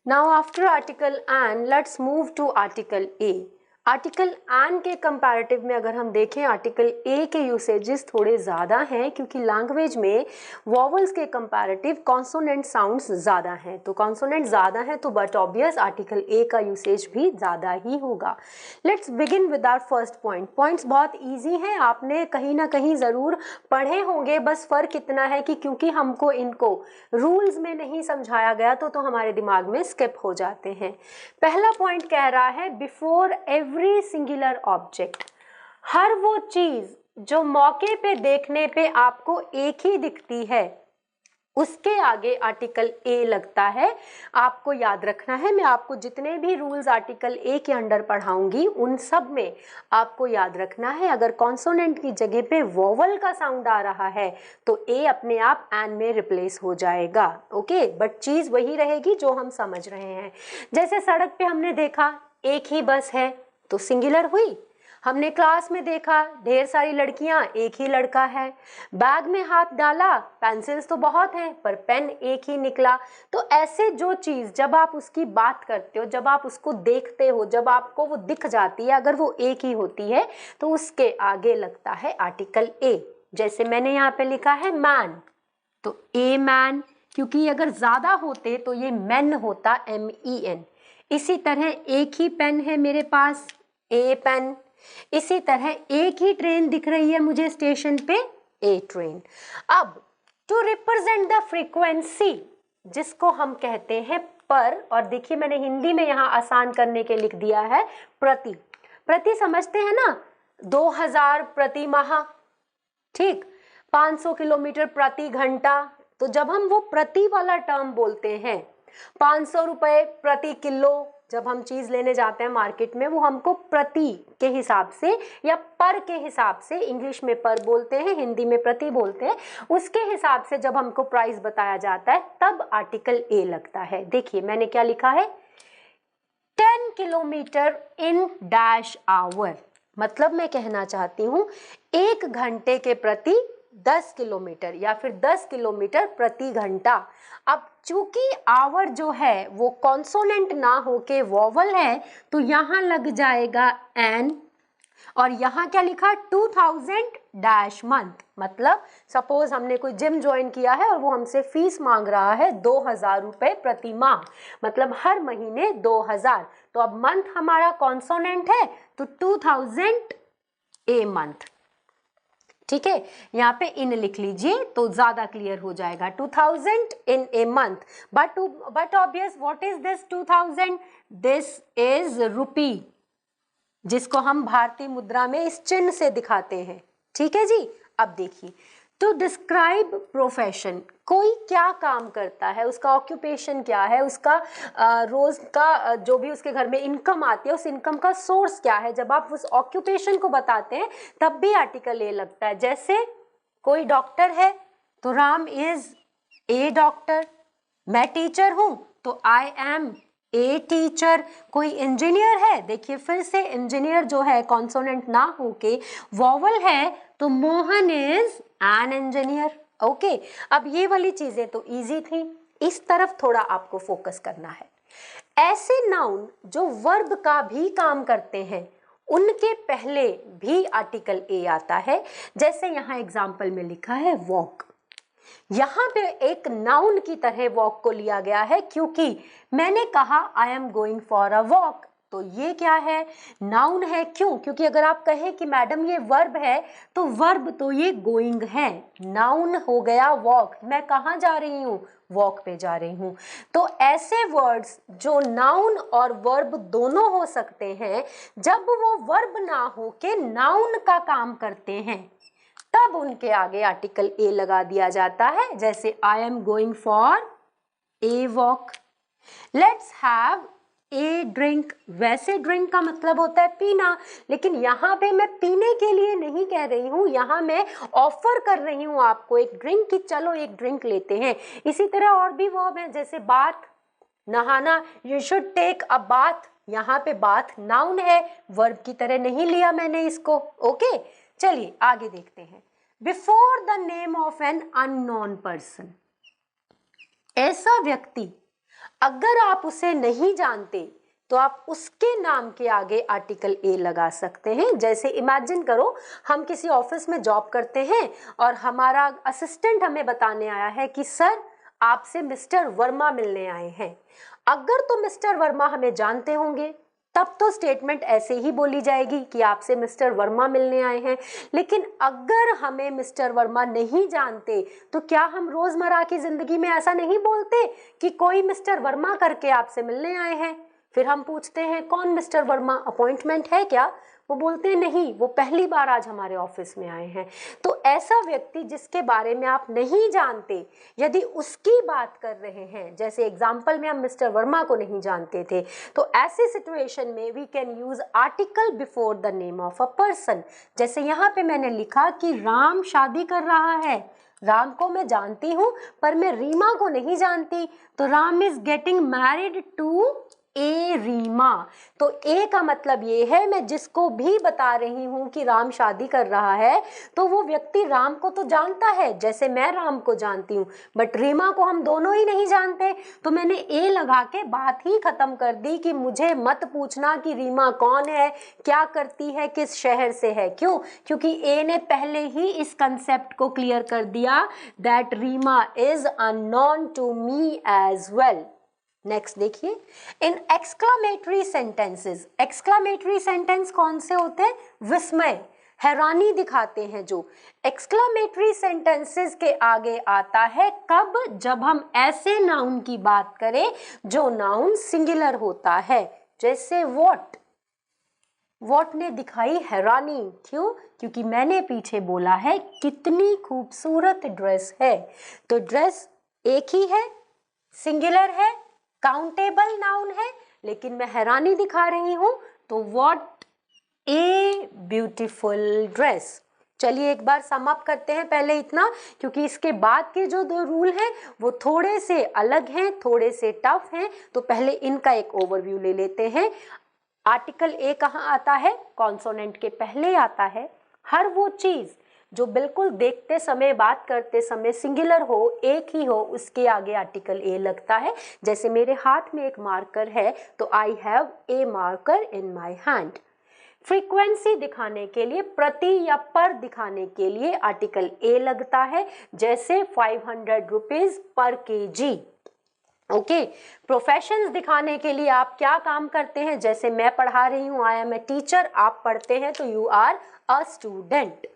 Now after article and let's move to article A. Article an के comparative में अगर हम देखें आर्टिकल ए के यूसेजेस थोड़े ज़्यादा हैं क्योंकि लैंग्वेज में वॉवल्स के कंपैरेटिव कॉन्सोनेंट साउंड्स ज़्यादा हैं, तो कॉन्सोनेंट ज़्यादा हैं तो बट ऑब्वियस आर्टिकल ए का यूसेज भी ज़्यादा ही होगा। Let's begin with our first point. Points बहुत ईजी हैं, आपने कहीं ना कहीं ज़रूर पढ़े होंगे, बस फ़र्क इतना है कि क्योंकि हमको इनको रूल्स में नहीं समझाया गया तो हमारे दिमाग में स्किप हो जाते हैं। पहला पॉइंट कह रहा है बिफोर एवरी सिंगुलर ऑब्जेक्ट, हर वो चीज जो मौके पे देखने पे आपको एक ही दिखती है उसके आगे आर्टिकल ए लगता है। आपको याद रखना है, मैं आपको जितने भी रूल्स आर्टिकल ए के अंडर पढ़ाऊंगी उन सब में आपको याद रखना है अगर कॉन्सोनेंट की जगह पे वोवल का साउंड आ रहा है तो ए अपने आप एन में रिप्लेस हो जाएगा। ओके, बट चीज वही रहेगी जो हम समझ रहे हैं। जैसे सड़क पे हमने देखा एक ही बस है तो सिंगुलर हुई, हमने क्लास में देखा ढेर सारी लड़कियां एक ही लड़का है, बैग में हाथ डाला पेंसिल्स तो बहुत हैं पर पेन एक ही निकला। तो ऐसे जो चीज जब आप उसकी बात करते हो, जब आप उसको देखते हो, जब आपको वो दिख जाती है, अगर वो एक ही होती है तो उसके आगे लगता है आर्टिकल ए। जैसे मैंने यहाँ पे लिखा है मैन, तो ए मैन, क्योंकि अगर ज्यादा होते तो ये मैन होता MEN। इसी तरह एक ही पेन है मेरे पास, ए पेन। इसी तरह एक ही ट्रेन दिख रही है मुझे स्टेशन पे, ए ट्रेन। अब टू रिप्रेजेंट द फ्रीक्वेंसी जिसको हम कहते हैं पर, और देखिए मैंने हिंदी में यहाँ आसान करने के लिख दिया है प्रति। प्रति समझते हैं ना, 2000 प्रति माह, ठीक, 500 किलोमीटर प्रति घंटा। तो जब हम वो प्रति वाला टर्म बोलते हैं, 500 रुपए प्रति किलो, जब हम चीज लेने जाते हैं मार्केट में वो हमको प्रति के हिसाब से या पर के हिसाब से, इंग्लिश में पर बोलते हैं, हिंदी में प्रति बोलते हैं, उसके हिसाब से जब हमको प्राइस बताया जाता है तब आर्टिकल ए लगता है। देखिए मैंने क्या लिखा है, 10 किलोमीटर इन डैश आवर, मतलब मैं कहना चाहती हूँ 1 घंटे के प्रति 10 किलोमीटर या फिर 10 किलोमीटर प्रति घंटा। अब चूंकि आवर जो है वो कॉन्सोनेंट ना होके वोवल है तो यहाँ लग जाएगा एन, और यहाँ क्या लिखा 2000 डैश मंथ, मतलब सपोज हमने कोई जिम ज्वाइन किया है और वो हमसे फीस मांग रहा है 2000 रुपए प्रति माह, मतलब हर महीने 2000। तो अब मंथ हमारा कॉन्सोनेंट है तो 2000 ए मंथ, ठीक है, यहाँ पे इन लिख लीजिए तो ज्यादा क्लियर हो जाएगा। 2000 in a month, but obvious what is this 2000, this is rupee, जिसको हम भारतीय मुद्रा में इस चिन्ह से दिखाते हैं, ठीक है जी। अब देखिए टू डिस्क्राइब प्रोफेशन, कोई क्या काम करता है, उसका ऑक्यूपेशन क्या है, उसका रोज का जो भी उसके घर में इनकम आती है उस इनकम का सोर्स क्या है, जब आप उस ऑक्यूपेशन को बताते हैं तब भी आर्टिकल ए लगता है। जैसे कोई डॉक्टर है तो राम इज ए डॉक्टर, मैं टीचर हूं तो आई एम ए टीचर। कोई इंजीनियर है, देखिए फिर से इंजीनियर जो है कॉन्सोनेंट ना होके वॉवल है तो Mohan is an engineer. Okay, अब ये वाली चीजें तो इजी थी, इस तरफ थोड़ा आपको फोकस करना है। ऐसे नाउन जो वर्ब का भी काम करते हैं उनके पहले भी आर्टिकल ए आता है। जैसे यहाँ एग्जाम्पल में लिखा है वॉक, यहाँ पे एक नाउन की तरह वॉक को लिया गया है क्योंकि मैंने कहा I am going for a walk, तो ये क्या है, नाउन है। क्यों? क्योंकि अगर आप कहें कि मैडम ये वर्ब है तो वर्ब तो ये गोइंग है, नाउन हो गया वॉक, मैं कहाँ जा रही हूँ, वॉक पे जा रही हूँ। तो ऐसे वर्ड्स जो नाउन और वर्ब दोनों हो सकते हैं, जब वो वर्ब ना हो के नाउन का काम करते हैं तब उनके आगे आर्टिकल ए लगा दिया जाता है। जैसे I am going for a walk, let's have a drink, वैसे ड्रिंक का मतलब होता है पीना, लेकिन यहाँ पे मैं पीने के लिए नहीं कह रही हूँ, यहाँ मैं ऑफर कर रही हूँ आपको एक ड्रिंक की, चलो एक ड्रिंक लेते हैं। इसी तरह और भी वर्ब हैं, जैसे बाथ, नहाना, you should take a bath, यहाँ पे बाथ नाउन है, वर्ब की तरह नहीं लिया मैंने इसको। ओके, चलिए आगे देखते हैं। Before the name of an unknown person, ऐसा व्यक्ति अगर आप उसे नहीं जानते तो आप उसके नाम के आगे आर्टिकल ए लगा सकते हैं। जैसे इमेजिन करो, हम किसी ऑफिस में जॉब करते हैं और हमारा असिस्टेंट हमें बताने आया है कि सर आपसे मिस्टर वर्मा मिलने आए हैं। अगर तो मिस्टर वर्मा हमें जानते होंगे तब तो स्टेटमेंट ऐसे ही बोली जाएगी कि आपसे मिस्टर वर्मा मिलने आए हैं। लेकिन अगर हमें मिस्टर वर्मा नहीं जानते तो क्या हम रोजमर्रा की जिंदगी में ऐसा नहीं बोलते कि कोई मिस्टर वर्मा करके आपसे मिलने आए हैं? फिर हम पूछते हैं कौन मिस्टर वर्मा, अपॉइंटमेंट है क्या? वो बोलते हैं नहीं, वो पहली बार आज हमारे ऑफिस में आए हैं। तो ऐसा व्यक्ति जिसके बारे में आप नहीं जानते, यदि उसकी बात कर रहे हैं, जैसे एग्जाम्पल में हम मिस्टर वर्मा को नहीं जानते थे, तो ऐसे सिचुएशन में we can use article before the name of a person. जैसे यहाँ पे मैंने लिखा कि राम शादी कर रहा है। राम को मैं जानती हूँ पर मैं रीमा को नहीं जानती, तो Ram is getting married to a Reema. तो ए का मतलब ये है, मैं जिसको भी बता रही हूं कि राम शादी कर रहा है तो वो व्यक्ति राम को तो जानता है, जैसे मैं राम को जानती हूँ, बट रीमा को हम दोनों ही नहीं जानते। तो मैंने ए लगा के बात ही खत्म कर दी कि मुझे मत पूछना कि रीमा कौन है, क्या करती है, किस शहर से है। क्यों? क्योंकि ए ने पहले ही इस कंसेप्ट को क्लियर कर दिया that Reema is unknown to me as well. Next देखिए, in exclamatory sentences, exclamatory sentence कौन से होते हैं? विस्मय, हैरानी दिखाते हैं। जो एक्सक्लामेटरी सेंटेंसेस के आगे आता है कब? जब हम ऐसे नाउन की बात करें जो नाउन सिंगुलर होता है। जैसे वॉट, वॉट ने दिखाई हैरानी। क्यों? क्योंकि मैंने पीछे बोला है कितनी खूबसूरत ड्रेस है। तो ड्रेस एक ही है, सिंगुलर है, काउंटेबल नाउन है, लेकिन मैं हैरानी दिखा रही हूं, तो व्हाट ए ब्यूटीफुल ड्रेस। चलिए एक बार सम अप करते हैं पहले इतना, क्योंकि इसके बाद के जो दो रूल हैं वो थोड़े से अलग हैं, थोड़े से टफ हैं। तो पहले इनका एक ओवरव्यू ले लेते हैं। आर्टिकल ए कहाँ आता है? कॉन्सोनेंट के पहले आता है। हर वो चीज जो बिल्कुल देखते समय, बात करते समय सिंगुलर हो, एक ही हो, उसके आगे आर्टिकल ए लगता है। जैसे मेरे हाथ में एक मार्कर है तो I have a marker in my hand. Frequency दिखाने के लिए, प्रति या पर दिखाने के लिए आर्टिकल ए लगता है। जैसे 500 rupees per KG. Okay, professions दिखाने के लिए आप क्या काम करते हैं? जैसे मैं पढ़ा रही हूँ, आई एम ए टीचर, आप पढ़ते हैं तो यू आर अ स्टूडेंट।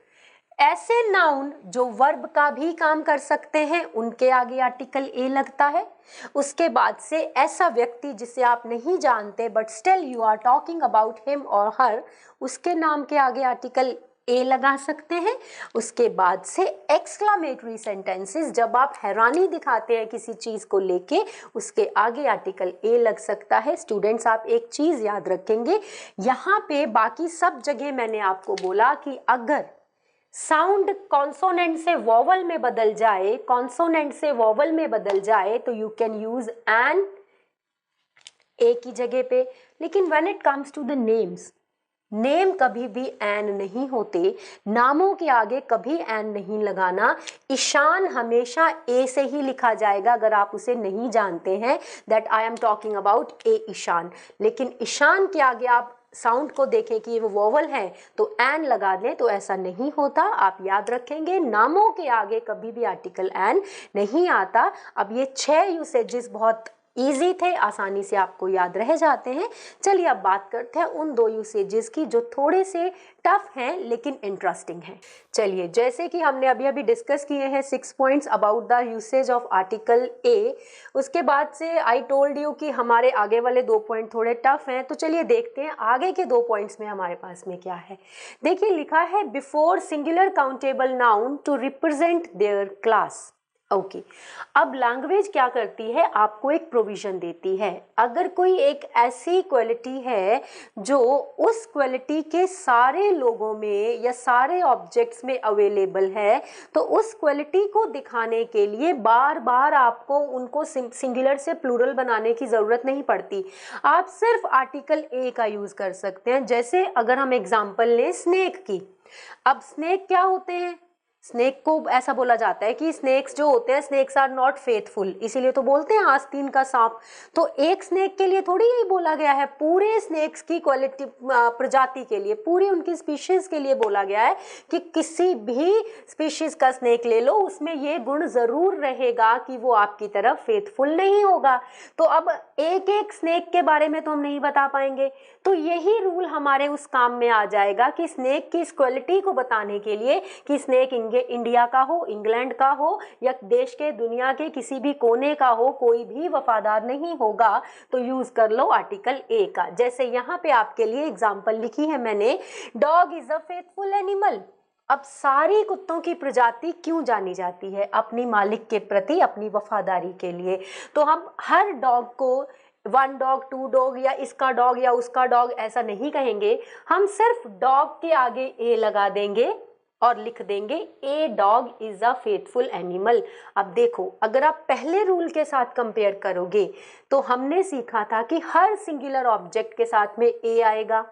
ऐसे नाउन जो वर्ब का भी काम कर सकते हैं उनके आगे आर्टिकल ए लगता है। उसके बाद से ऐसा व्यक्ति जिसे आप नहीं जानते but still you are talking about him और हर, उसके नाम के आगे आर्टिकल ए लगा सकते हैं। उसके बाद से एक्सक्लामेटरी सेंटेंसेस, जब आप हैरानी दिखाते हैं किसी चीज को लेके, उसके आगे आर्टिकल ए लग सकता है। स्टूडेंट्स आप एक चीज याद रखेंगे, यहाँ पे बाकी सब जगह मैंने आपको बोला कि अगर साउंड कॉन्सोनेंट से वॉवल में बदल जाए, कॉन्सोनेंट से वॉवल में बदल जाए तो you can use an a की जगह पे। लेकिन when it comes to the names, name कभी भी एन नहीं होते, नामों के आगे कभी एन नहीं लगाना। ईशान हमेशा ए से ही लिखा जाएगा अगर आप उसे नहीं जानते हैं, that I am talking about a Ishaan. लेकिन ईशान के आगे आप साउंड को देखें कि वो वोवल है तो एन लगा दें, तो ऐसा नहीं होता। आप याद रखेंगे नामों के आगे कभी भी आर्टिकल एन नहीं आता। अब ये 6 यूसेजेस बहुत इजी थे, आसानी से आपको याद रह जाते हैं। चलिए अब बात करते हैं उन 2 यूसेजेस की जो थोड़े से टफ हैं लेकिन इंटरेस्टिंग हैं। चलिए, जैसे कि हमने अभी अभी डिस्कस किए हैं 6 points about the usage of article a, उसके बाद से आई टोल्ड यू कि हमारे आगे वाले 2 पॉइंट थोड़े टफ हैं। तो चलिए देखते हैं आगे के 2 पॉइंट्स में हमारे पास में क्या है। देखिए लिखा है before singular countable noun to represent their class. Okay, अब लैंग्वेज क्या करती है? आपको एक प्रोविजन देती है। अगर कोई एक ऐसी क्वालिटी है जो उस क्वालिटी के सारे लोगों में या सारे ऑब्जेक्ट्स में अवेलेबल है, तो उस क्वालिटी को दिखाने के लिए बार बार आपको उनको सिंगुलर से प्लूरल बनाने की ज़रूरत नहीं पड़ती। आप सिर्फ आर्टिकल ए का यूज़ कर सकते हैं। जैसे अगर हम एग्जाम्पल लें स्नेक की, अब स्नेक क्या होते हैं? स्नेक को ऐसा बोला जाता है कि स्नेक्स जो होते हैं, स्नेक्स आर नॉट फेथफुल, इसीलिए तो बोलते हैं आस्तीन का सांप। तो एक स्नेक के लिए थोड़ी यही बोला गया है, पूरे स्नेक्स की क्वालिटी प्रजाति के लिए, पूरी उनकी स्पीशीज के लिए बोला गया है कि किसी भी स्पीशीज का स्नेक ले लो, उसमें ये गुण जरूर रहेगा कि वो आपकी तरफ फेथफुल नहीं होगा। तो अब एक एक स्नेक के बारे में तो हम नहीं बता पाएंगे, तो यही रूल हमारे उस काम में आ जाएगा कि स्नेक की इस क्वालिटी को बताने के लिए कि स्नेक इंडिया का हो, इंग्लैंड का हो या देश के दुनिया के किसी भी कोने का हो, कोई भी वफादार नहीं होगा, तो यूज कर लो आर्टिकल ए का। जैसे यहाँ पे आपके लिए एग्जांपल लिखी है मैंने, dog is a faithful animal. अब सारी कुत्तों की प्रजाति क्यों जानी जाती है? अपनी मालिक के प्रति अपनी वफादारी के लिए। तो हम हर डॉग को 1 डॉग 2 डॉग या इसका डॉग या उसका डॉग ऐसा नहीं कहेंगे, हम सिर्फ डॉग के आगे ए लगा देंगे और लिख देंगे a dog is a faithful animal. अब देखो, अगर आप पहले रूल के साथ कंपेयर करोगे तो हमने सीखा था कि हर सिंगुलर ऑब्जेक्ट के साथ में ए आएगा।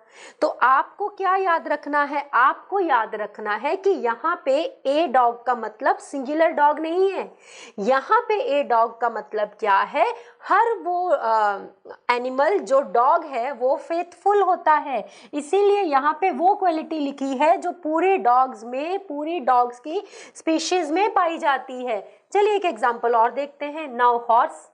तो आपको क्या याद रखना है? आपको याद रखना है कि यहाँ पे ए डॉग का मतलब सिंगुलर डॉग नहीं है। यहाँ पे ए डॉग का मतलब क्या है? हर वो एनिमल जो डॉग है वो फेथफुल होता है, इसीलिए यहाँ पे वो क्वालिटी लिखी है जो पूरे डॉग्स में, पूरी डॉग्स की स्पीशीज में पाई जाती है। चलिए एक एग्जांपल और देखते हैं। Now horse,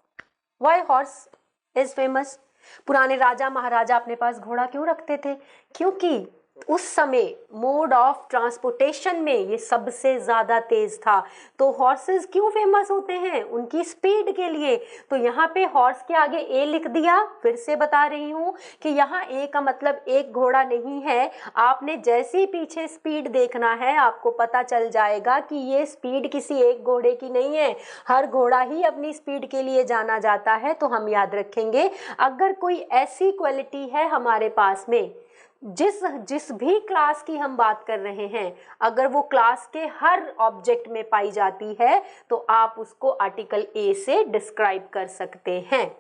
why horse is famous? पुराने राजा महाराजा अपने पास घोड़ा क्यों रखते थे? क्योंकि उस समय मोड ऑफ ट्रांसपोर्टेशन में ये सबसे ज्यादा तेज था। तो हॉर्सेस क्यों फेमस होते हैं? उनकी स्पीड के लिए। तो यहाँ पे हॉर्स के आगे ए लिख दिया। फिर से बता रही हूँ कि यहाँ ए का मतलब एक घोड़ा नहीं है। आपने जैसे ही पीछे स्पीड देखना है, आपको पता चल जाएगा कि ये स्पीड किसी एक घोड़े की नहीं है। हर घोड़ा ही अपनी स्पीड के लिए जाना जाता है। तो हम याद रखेंगे, अगर कोई ऐसी क्वालिटी है हमारे पास में, जिस भी क्लास की हम बात कर रहे हैं, अगर वो क्लास के हर ऑब्जेक्ट में पाई जाती है तो आप उसको आर्टिकल ए से डिस्क्राइब कर सकते हैं।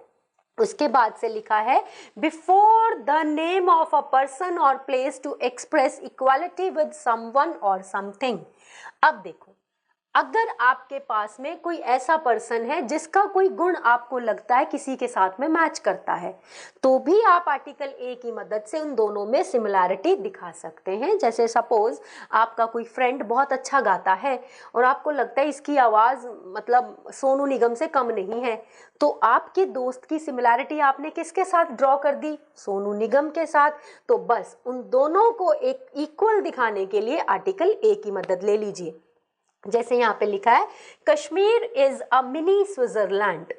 उसके बाद से लिखा है, before the name of a person or place to express equality with someone or something. अब देखो, अगर आपके पास में कोई ऐसा पर्सन है जिसका कोई गुण आपको लगता है किसी के साथ में मैच करता है, तो भी आप आर्टिकल ए की मदद से उन दोनों में सिमिलैरिटी दिखा सकते हैं। जैसे सपोज आपका कोई फ्रेंड बहुत अच्छा गाता है और आपको लगता है इसकी आवाज़ मतलब सोनू निगम से कम नहीं है, तो आपके दोस्त की सिमिलैरिटी आपने किसके साथ ड्रॉ कर दी? सोनू निगम के साथ। तो बस उन दोनों को एक इक्वल दिखाने के लिए आर्टिकल ए की मदद ले लीजिए। जैसे यहाँ पे लिखा है, Kashmir is a mini Switzerland.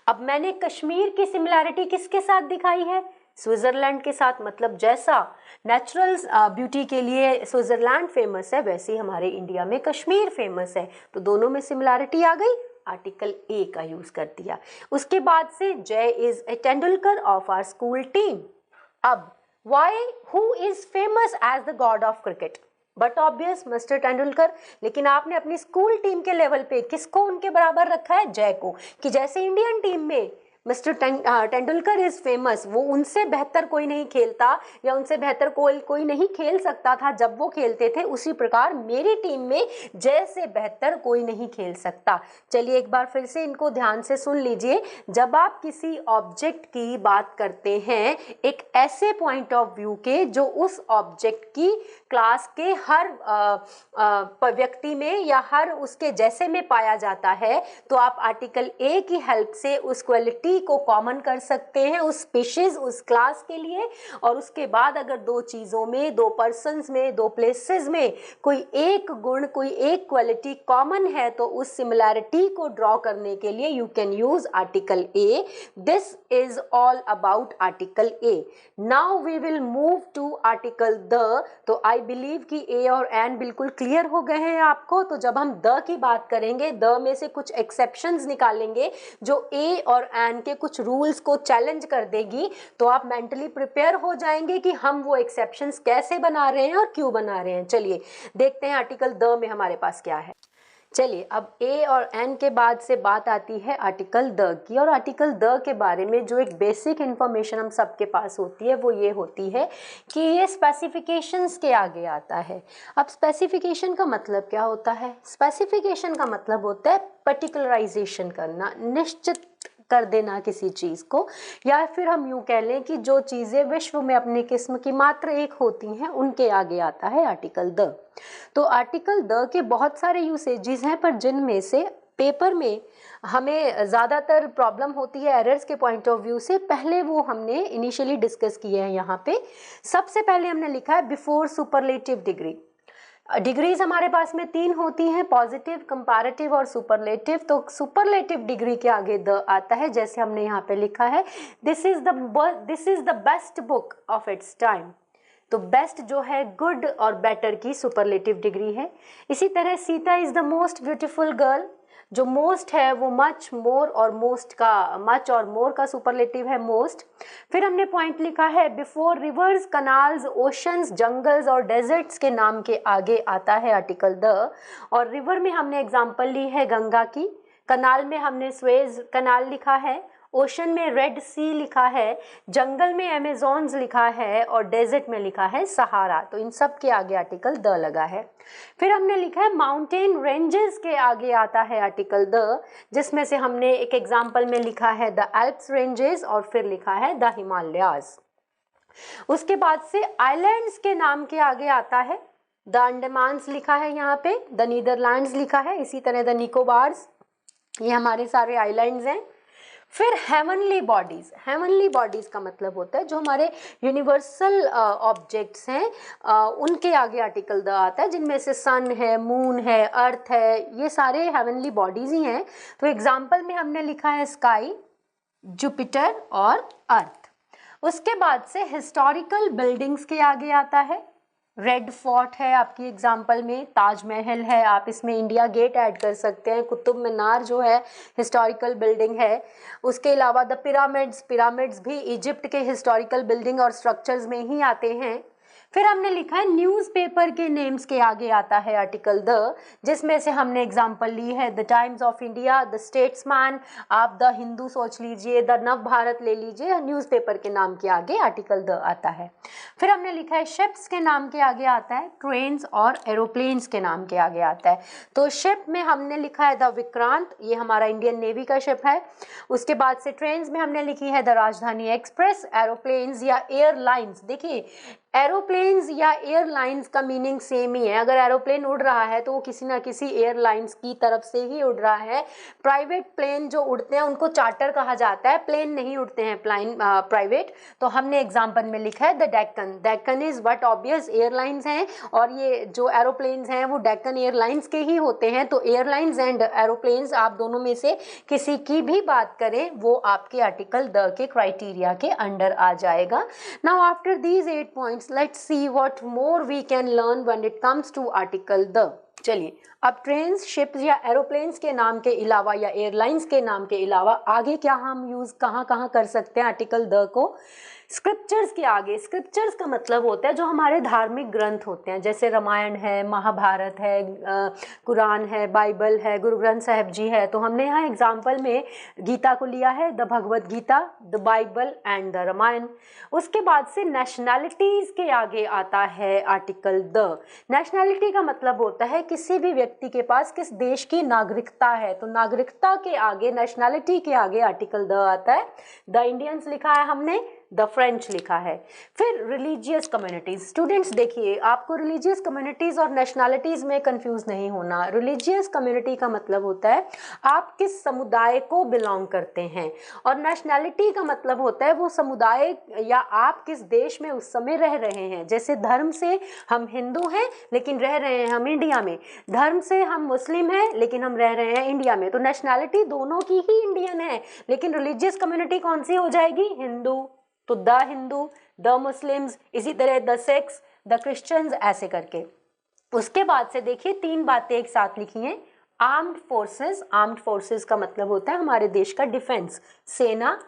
अब मैंने कश्मीर की सिमिलैरिटी किसके साथ दिखाई है? स्विट्जरलैंड के साथ। मतलब जैसा नेचुरल ब्यूटी के लिए स्विट्जरलैंड फेमस है, वैसे ही हमारे इंडिया में कश्मीर फेमस है। तो दोनों में सिमिलैरिटी आ गई, आर्टिकल ए का यूज कर दिया। उसके बाद से, Jay is a Tendulkar of our school team. अब why, who is famous as the god of cricket? But obvious mister Tendulkar. लेकिन आपने अपनी स्कूल टीम के लेवल पे किसको उनके बराबर रखा है? जय को। कि जैसे इंडियन टीम में मिस्टर तेंदुलकर इज फेमस, वो उनसे बेहतर कोई नहीं खेलता या उनसे बेहतर कोई नहीं खेल सकता था जब वो खेलते थे, उसी प्रकार मेरी टीम में जय से बेहतर कोई नहीं खेल सकता। चलिए एक बार फिर से इनको ध्यान से सुन लीजिए। जब आप किसी ऑब्जेक्ट की बात करते हैं एक ऐसे पॉइंट ऑफ व्यू के जो उस ऑब्जेक्ट की क्लास के हर व्यक्ति में या हर उसके जैसे में पाया जाता है, तो आप आर्टिकल ए की हेल्प से उस क्वालिटी को कॉमन कर सकते हैं उस स्पीशीज, उस क्लास के लिए। और उसके बाद अगर दो चीजों में, दो पर्सन्स में, दो प्लेसेस में कोई एक गुण, कोई एक क्वालिटी कॉमन है, तो उस सिमिलैरिटी को ड्रॉ करने के लिए you can use article a. This is all about article a. Now we will move to article the. तो आई बिलीव कि ए और एन बिल्कुल क्लियर हो गए हैं आपको। तो जब हम द की बात करेंगे, द में से कुछ एक्सेप्शंस निकालेंगे जो ए और एन के कुछ रूल्स को चैलेंज कर देगी, तो आप मेंटली प्रिपेयर हो जाएंगे कि हम वो एक्सेप्शंस कैसे बना रहे हैं और क्यों बना रहे हैं। चलिए देखते हैं आर्टिकल द में हमारे पास क्या है। चलिए, अब ए और एन के बाद से बात आती है आर्टिकल द की, और आर्टिकल द के बारे में जो एक बेसिक इन्फॉर्मेशन हम सबके पास होती है वो ये होती है कि ये स्पेसिफिकेशंस के आगे आता है। अब स्पेसिफिकेशन का मतलब क्या होता है? स्पेसिफिकेशन का मतलब होता है पर्टिकुलराइजेशन करना, निश्चित कर देना किसी चीज़ को, या फिर हम यूँ कह लें कि जो चीज़ें विश्व में अपनी किस्म की मात्र एक होती हैं उनके आगे आता है आर्टिकल द। तो आर्टिकल द के बहुत सारे यूसेजेस हैं, पर जिनमें से पेपर में हमें ज़्यादातर प्रॉब्लम होती है एरर्स के पॉइंट ऑफ व्यू से, पहले वो हमने इनिशियली डिस्कस किए हैं यहाँ पे। सबसे पहले हमने लिखा है बिफोर सुपरलेटिव डिग्री। डिग्रीज हमारे पास में 3 होती हैं, पॉजिटिव, कंपैरेटिव और सुपरलेटिव। तो सुपरलेटिव डिग्री के आगे द आता है, जैसे हमने यहाँ पे लिखा है this is the best book of its time. तो बेस्ट जो है गुड और बेटर की सुपरलेटिव डिग्री है। इसी तरह Sita is the most beautiful girl, जो मोस्ट है वो मच, मोर और मोस्ट का, मच और मोर का सुपरलेटिव है मोस्ट। फिर हमने पॉइंट लिखा है before reverse, canals, oceans, jungles और डेजर्ट्स के नाम के आगे आता है आर्टिकल द। और रिवर में हमने एग्जांपल ली है गंगा की, कनाल में हमने स्वेज कनाल लिखा है, ओशन में रेड सी लिखा है, जंगल में अमेजोन्स लिखा है और डेजर्ट में लिखा है सहारा। तो इन सब के आगे आर्टिकल द लगा है। फिर हमने लिखा है माउंटेन रेंजेस के आगे आता है आर्टिकल द, जिसमें से हमने एक एग्जांपल में लिखा है द एल्प्स रेंजेस और फिर लिखा है द हिमालयाज। उसके बाद से आइलैंड्स के नाम के आगे आता है द अंडमान्स लिखा है यहाँ पे, द नीदरलैंड्स लिखा है, इसी तरह द निकोबार्स, ये हमारे सारे आइलैंड्स हैं। फिर हेवनली बॉडीज, हेवनली बॉडीज का मतलब होता है जो हमारे यूनिवर्सल ऑब्जेक्ट्स हैं, उनके आगे आर्टिकल द आता है, जिनमें से सन है, मून है, अर्थ है, ये सारे हेवनली बॉडीज ही हैं। तो एग्जाम्पल में हमने लिखा है स्काई, जुपिटर और अर्थ। उसके बाद से हिस्टोरिकल बिल्डिंग्स के आगे आता है रेड फोर्ट है आपकी एग्जाम्पल में, ताजमहल है, आप इसमें इंडिया गेट ऐड कर सकते हैं, कुतुब मीनार जो है हिस्टोरिकल बिल्डिंग है। उसके अलावा द पिरामिड्स, पिरामिड्स भी इजिप्ट के हिस्टोरिकल बिल्डिंग और स्ट्रक्चर्स में ही आते हैं। फिर हमने लिखा है न्यूज़पेपर के नेम्स के आगे आता है आर्टिकल द, जिसमें से हमने एग्जांपल ली है the times of India, the statesman, आप द हिंदू सोच लीजिए, द नव भारत ले लीजिए, न्यूज़पेपर के नाम के आगे आर्टिकल द आता है। फिर हमने लिखा है शिप्स के नाम के आगे आता है ट्रेन्स और एरोप्लेन्स के नाम के आगे आता है। तो शिप में हमने लिखा है द विक्रांत, ये हमारा इंडियन नेवी का शिप है। उसके बाद से ट्रेन्स में हमने लिखी है द राजधानी एक्सप्रेस। एरोप्लेन्स या एयरलाइंस, देखिए एरोप्लेन्स या एयरलाइंस का मीनिंग सेम ही है। अगर एरोप्लेन उड़ रहा है तो वो किसी ना किसी एयरलाइंस की तरफ से ही उड़ रहा है। प्राइवेट प्लेन जो उड़ते हैं उनको चार्टर कहा जाता है, प्लेन नहीं उड़ते हैं प्राइवेट। तो हमने एग्जाम्पल में लिखा है the Deccan, Deccan is what obvious airlines हैं, और ये जो एरोप्लेन्स हैं वो डेक्कन एयरलाइंस के ही होते हैं। तो एयरलाइंस एंड एरोप्लेन्स आप दोनों में से किसी की भी बात करें वो आपके आर्टिकल द के क्राइटेरिया के अंडर आ जाएगा। Now after these 8 points let's see what more we can learn when it comes to article the। चलिए, अब ट्रेन्स, शिप्स या एरोप्लेन्स के नाम के अलावा या एयरलाइंस के नाम के अलावा आगे क्या हम यूज़ कहाँ कर सकते हैं आर्टिकल द को? स्क्रिप्चर्स के आगे। स्क्रिप्चर्स का मतलब होता है जो हमारे धार्मिक ग्रंथ होते हैं, जैसे रामायण है, महाभारत है, कुरान है, बाइबल है, गुरु ग्रंथ साहिब जी है। तो हमने यहाँ एग्जाम्पल में गीता को लिया है, the Bhagavad Gita, the Bible and the Ramayana. उसके बाद से नेशनैलिटीज़ के आगे आता है आर्टिकल द। नेशनैलिटी का मतलब होता है किसी भी व्यक्ति के पास किस देश की नागरिकता है। तो नागरिकता के आगे, नेशनैलिटी के आगे आर्टिकल द आता है। द इंडियंस लिखा है हमने, द फ्रेंच लिखा है। फिर रिलीजियस कम्युनिटीज। स्टूडेंट्स देखिए, आपको रिलीजियस कम्युनिटीज और नेशनैलिटीज में कंफ्यूज नहीं होना। रिलीजियस कम्युनिटी का मतलब होता है आप किस समुदाय को बिलोंग करते हैं, और नेशनैलिटी का मतलब होता है वो समुदाय या आप किस देश में उस समय रह रहे हैं। जैसे धर्म से हम हिंदू हैं लेकिन रह रहे हैं हम इंडिया में, धर्म से हम मुस्लिम हैं लेकिन हम रह रहे हैं इंडिया में। तो नेशनैलिटी दोनों की ही इंडियन है, लेकिन रिलीजियस कम्युनिटी कौन सी हो जाएगी? हिंदू। तो द हिंदू, द मुस्लिम्स, इसी तरह द सिख्स, द क्रिश्चियंस, ऐसे करके। उसके बाद से देखिए 3 बातें एक साथ लिखी हैं। आर्म्ड फोर्सेस, आर्म्ड फोर्सेस का मतलब होता है हमारे देश का डिफेंस, सेना,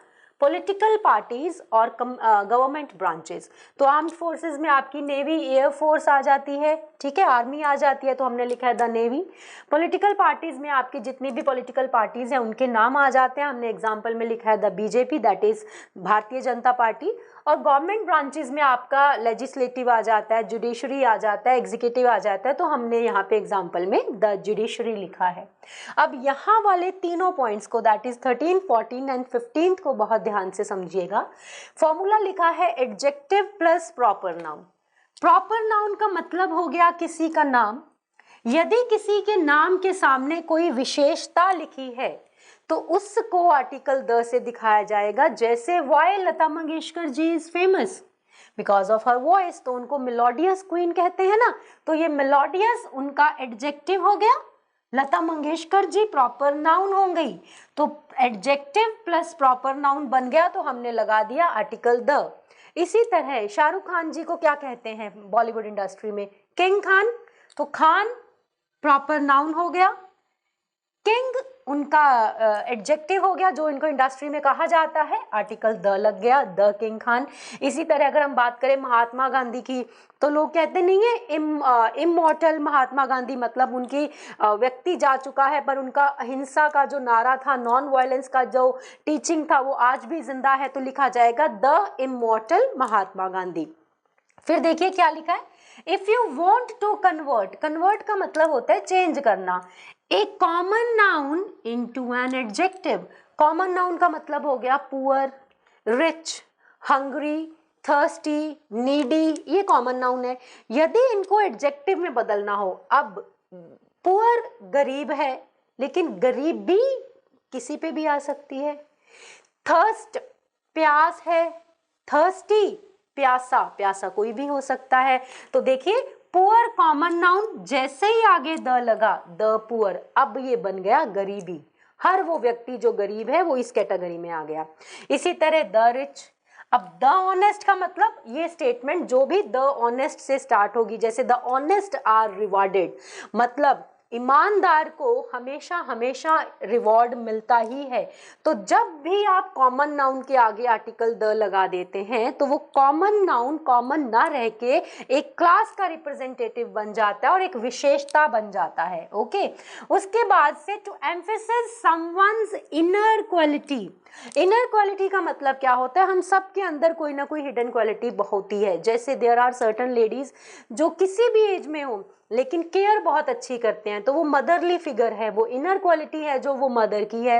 पॉलिटिकल पार्टीज और गवर्नमेंट ब्रांचेस। तो आर्म्ड फोर्सेस में आपकी नेवी, एयर फोर्स आ जाती है, ठीक है, आर्मी आ जाती है, तो हमने लिखा है द नेवी। पॉलिटिकल पार्टीज में आपकी जितनी भी पॉलिटिकल पार्टीज हैं उनके नाम आ जाते हैं, हमने एग्जाम्पल में लिखा है the BJP, that is Bharatiya Janata party. और गवर्नमेंट ब्रांचेस में आपका लेजिस्लेटिव आ जाता है, जुडिशरी आ जाता है, एग्जीक्यूटिव आ जाता है, तो हमने यहाँ पे एग्जाम्पल में द जुडिशरी लिखा है। अब यहाँ वाले तीनों पॉइंट्स को, दैट इज 13, 14 एंड 15 को बहुत ध्यान से समझिएगा। फॉर्मूला लिखा है adjective plus proper noun. Proper noun का मतलब हो गया किसी का नाम। यदि किसी के नाम के सामने कोई विशेषता लिखी है तो उसको आर्टिकल द से दिखाया जाएगा। जैसे why Lata Mangeshkar ji is famous because of her voice, तो उनको मेलोडियस क्वीन कहते हैं ना, तो ये मेलोडियस उनका एडजेक्टिव हो गया। लता मंगेशकर जी प्रॉपर नाउन हो गई, तो एडजेक्टिव प्लस प्रॉपर नाउन बन गया, तो हमने लगा दिया आर्टिकल द। इसी तरह शाहरुख खान जी को क्या कहते हैं बॉलीवुड इंडस्ट्री में? किंग खान, तो खान प्रॉपर नाउन हो गया, किंग उनका एडजेक्टिव हो गया जो इनको इंडस्ट्री में कहा जाता है, आर्टिकल द लग गया, द किंग खान। इसी तरह अगर हम बात करें महात्मा गांधी की, तो लोग कहते नहीं है इमॉर्टल महात्मा गांधी, मतलब उनकी व्यक्ति जा चुका है पर उनका अहिंसा का जो नारा था, नॉन वायलेंस का जो टीचिंग था, वो आज भी जिंदा है, तो लिखा जाएगा द इमॉर्टल महात्मा गांधी। फिर देखिए क्या लिखा है, if you want to convert, convert का मतलब होता है चेंज करना, a common noun into an adjective. Common noun का मतलब हो गया poor, rich, hungry, thirsty, needy, ये कॉमन नाउन है। यदि इनको एडजेक्टिव में बदलना हो, अब पुअर गरीब है, लेकिन गरीब भी किसी पे भी आ सकती है। थर्स्ट प्यास है, थर्स्टी प्यासा, प्यासा कोई भी हो सकता है। तो देखिए पुअर कॉमन नाउन, जैसे ही आगे द लगा, द पुअर, अब ये बन गया गरीबी। हर वो व्यक्ति जो गरीब है वो इस कैटेगरी में आ गया। इसी तरह द रिच। अब द ऑनेस्ट का मतलब, ये स्टेटमेंट जो भी द ऑनेस्ट से स्टार्ट होगी, जैसे द ऑनेस्ट आर रिवॉर्डेड, मतलब ईमानदार को हमेशा हमेशा रिवॉर्ड मिलता ही है। तो जब भी आप कॉमन नाउन के आगे आर्टिकल द लगा देते हैं तो वो कॉमन नाउन कॉमन ना रह के एक क्लास का रिप्रेजेंटेटिव बन जाता है और एक विशेषता बन जाता है। ओके, उसके बाद से to emphasize someone's inner quality. Inner quality का मतलब क्या होता है? हम सब के अंदर कोई ना कोई हिडन क्वालिटी होती है। जैसे देयर आर सर्टन लेडीज जो किसी भी एज में हो लेकिन केयर बहुत अच्छी करते हैं, तो वो मदरली फिगर है, वो इनर क्वालिटी है जो वो मदर की है।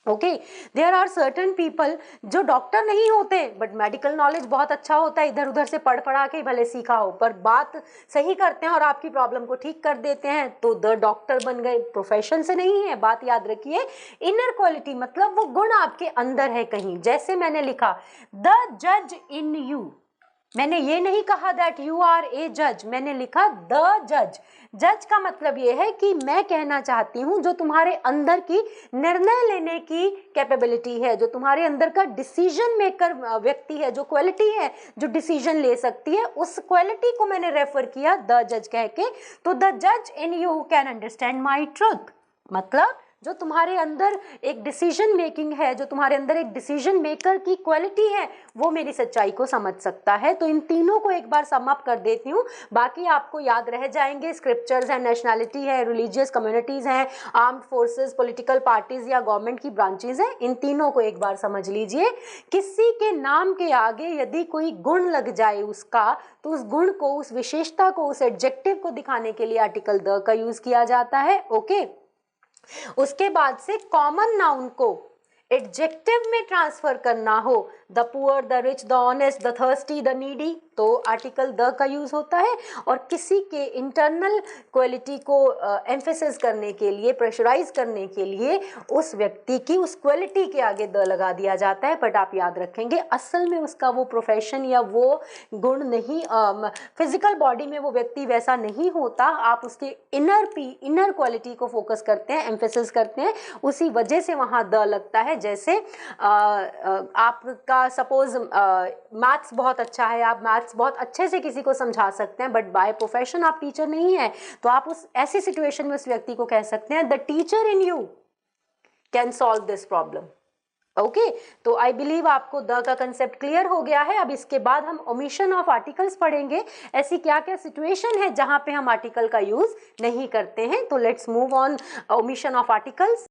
Okay, there are certain people जो डॉक्टर नहीं होते बट मेडिकल नॉलेज बहुत अच्छा होता है, इधर उधर से पढ़ पढ़ा के भले सीखा हो, पर बात सही करते हैं और आपकी प्रॉब्लम को ठीक कर देते हैं, तो द डॉक्टर बन गए, प्रोफेशन से नहीं है। बात याद रखिए, इनर क्वालिटी मतलब वो गुण आपके अंदर है कहीं। जैसे मैंने लिखा द जज इन यू, मैंने ये नहीं कहा दैट यू आर ए जज, मैंने लिखा द जज। जज का मतलब ये है कि मैं कहना चाहती हूँ जो तुम्हारे अंदर की निर्णय लेने की कैपेबिलिटी है, जो तुम्हारे अंदर का डिसीजन मेकर व्यक्ति है, जो क्वालिटी है जो डिसीजन ले सकती है, उस क्वालिटी को मैंने रेफर किया द जज कह के। तो द जज in you can understand my truth, मतलब जो तुम्हारे अंदर एक डिसीजन मेकिंग है, जो तुम्हारे अंदर एक डिसीजन मेकर की क्वालिटी है, वो मेरी सच्चाई को समझ सकता है। तो इन तीनों को एक बार सम अप कर देती हूँ, बाकी आपको याद रह जाएंगे। स्क्रिप्चर्स है, नेशनैलिटी है, रिलीजियस कम्युनिटीज़ हैं, आर्म्ड फोर्सेस, पॉलिटिकल पार्टीज या गवर्नमेंट की ब्रांचेज हैं। इन तीनों को एक बार समझ लीजिए। किसी के नाम के आगे यदि कोई गुण लग जाए उसका, तो उस गुण को, उस विशेषता को, उस एडजेक्टिव को दिखाने के लिए आर्टिकल द का यूज किया जाता है। ओके, उसके बाद से कॉमन नाउन को एडजेक्टिव में ट्रांसफर करना हो, the poor, the rich, the honest, the thirsty, the needy, तो आर्टिकल द का यूज होता है। और किसी के इंटरनल क्वालिटी को एम्फेसिस करने के लिए, प्रेशराइज करने के लिए उस व्यक्ति की उस क्वालिटी के आगे द लगा दिया जाता है। बट आप याद रखेंगे असल में उसका वो प्रोफेशन या वो गुण नहीं, फिजिकल बॉडी में वो व्यक्ति वैसा नहीं होता, आप उसके इनर क्वालिटी को फोकस करते हैं, एम्फेसिस करते हैं, उसी वजह से वहाँ द लगता है। जैसे आपका सपोज मैथ्स बहुत अच्छा है, आप मैथ्स बहुत अच्छे से किसी को समझा सकते हैं, बट बाय प्रोफेशन आप टीचर नहीं है, तो आप उस ऐसी सिचुएशन में उस व्यक्ति को कह सकते हैं the teacher in you can solve this problem. Okay तो आई बिलीव आपको द का कंसेप्ट क्लियर हो गया है। अब इसके बाद हम ओमिशन ऑफ आर्टिकल्स पढ़ेंगे, ऐसी क्या क्या सिचुएशन है जहां पे हम आर्टिकल का यूज नहीं करते हैं। तो let's move on omission of articles.